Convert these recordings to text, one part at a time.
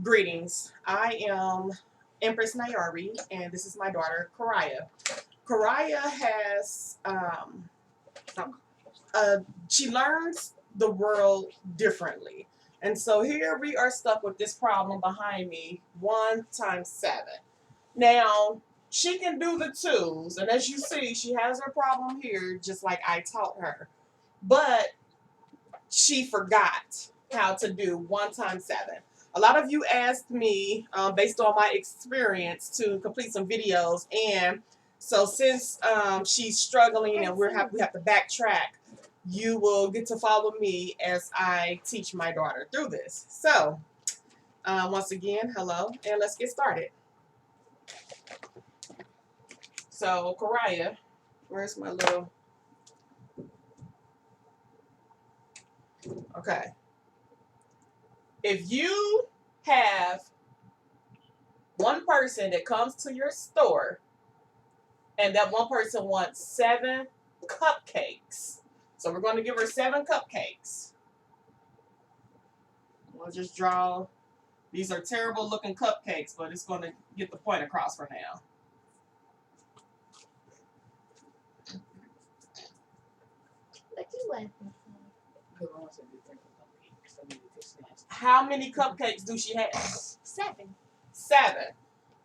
Greetings. I am Empress Nayari, and this is my daughter, Koriya. Koriya has, she learns the world differently. And so here we are stuck with this problem behind me, 1 times 7. Now, she can do the 2s, and as you see, she has her problem here, just like I taught her. But she forgot how to do 1 times 7. A lot of you asked me, based on my experience, to complete some videos, and so since she's struggling and we have to backtrack, you will get to follow me as I teach my daughter through this. So, once again, hello, and let's get started. So, Koriya, where's my little... Okay. If you have one person that comes to your store and that one person wants 7 cupcakes, so we're going to give her 7 cupcakes. We'll just draw. These are terrible looking cupcakes, but it's going to get the point across for now. What you laughing for? How many cupcakes do she have? 7. 7.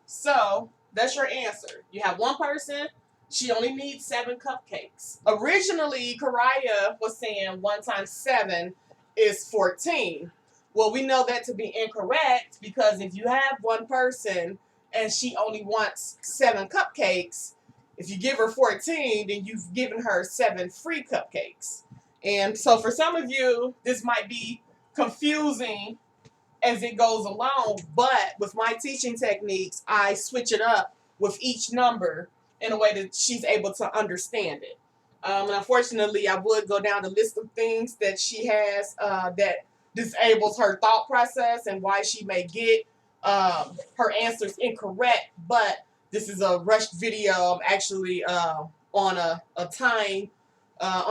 So that's your answer. You have one person. She only needs 7 cupcakes. Originally, Koriya was saying 1 times 7 is 14. Well, we know that to be incorrect because if you have one person and she only wants 7 cupcakes, if you give her 14, then you've given her 7 free cupcakes. And so for some of you, this might be confusing as it goes along, but with my teaching techniques, I switch it up with each number in a way that she's able to understand it. And unfortunately, I would go down the list of things that she has that disables her thought process and why she may get her answers incorrect, but this is a rushed video. I'm actually on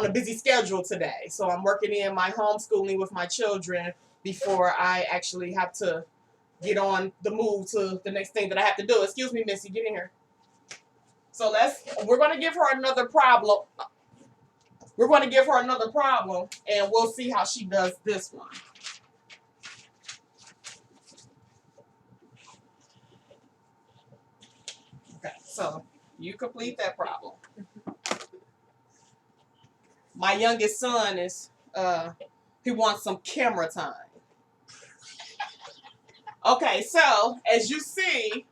a busy schedule today. So I'm working in my homeschooling with my children before I actually have to get on the move to the next thing that I have to do. Excuse me, Missy, get in here. So we're going to give her another problem. We're going to give her another problem, and we'll see how she does this one. Okay, so you complete that problem. My youngest son is, he wants some camera time. Okay, so as you see,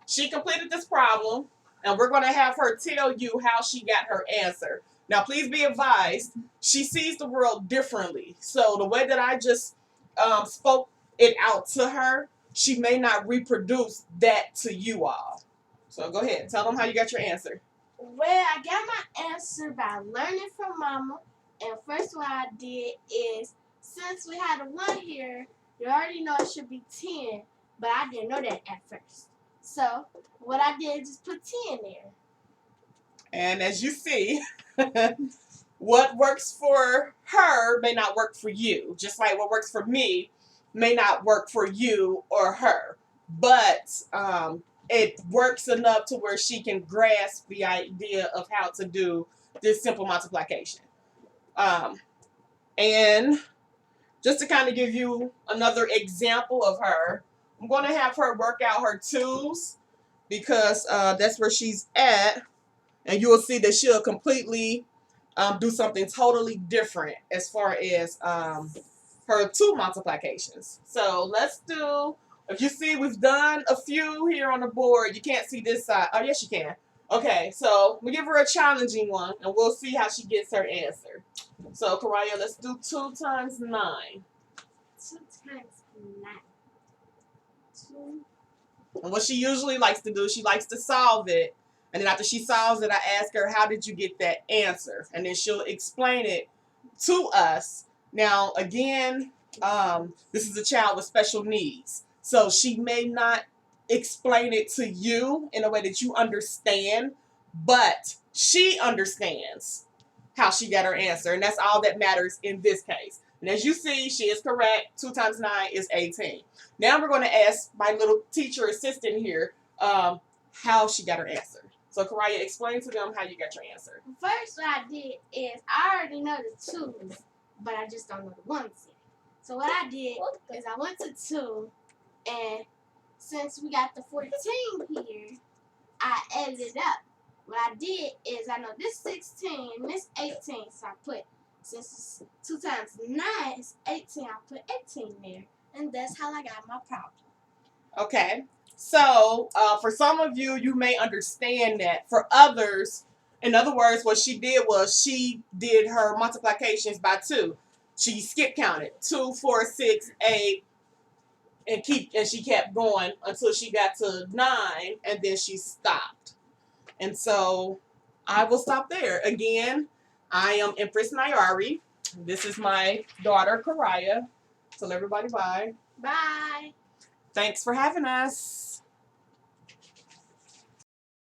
she completed this problem, and we're going to have her tell you how she got her answer. Now, please be advised, she sees the world differently. So the way that I just spoke it out to her, she may not reproduce that to you all. So go ahead, tell them how you got your answer. Well, I got my answer by learning from Mama. And first what I did is, since we had a 1 here, you already know it should be 10. But I didn't know that at first. So what I did is just put 10 there. And as you see, what works for her may not work for you. Just like what works for me may not work for you or her. But it works enough to where she can grasp the idea of how to do this simple multiplication. And just to kind of give you another example of her, I'm going to have her work out her 2s because that's where she's at. And you will see that she'll completely do something totally different as far as her 2 multiplications. So let's do, if you see, we've done a few here on the board. You can't see this side. Oh, yes, you can. Okay, so we give her a challenging one, and we'll see how she gets her answer. So, Koriya, let's do 2 times 9. 2 times 9. 2. And what she usually likes to do, she likes to solve it. And then after she solves it, I ask her, how did you get that answer? And then she'll explain it to us. Now, again, this is a child with special needs. So she may not explain it to you in a way that you understand, but she understands how she got her answer. And that's all that matters in this case. And as you see, she is correct. 2 times 9 is 18. Now we're going to ask my little teacher assistant here how she got her answer. So, Koriya, explain to them how you got your answer. First, what I did is I already know the 2s, but I just don't know the 1s yet. So what I did is I went to 2, and since we got the 14 here, I added it up. What I did is I know this 16 and this 18, so I put, since it's 2 times 9 is 18, I put 18 there. And that's how I got my problem. Okay. So, for some of you, you may understand that. For others, in other words, what she did was she did her multiplications by 2. She skip counted 2, 4, 6, 8, and she kept going until she got to 9, and then she stopped. And so I will stop there. Again, I am Empress Nayari. This is my daughter, Koriya. Tell everybody bye. Bye. Thanks for having us.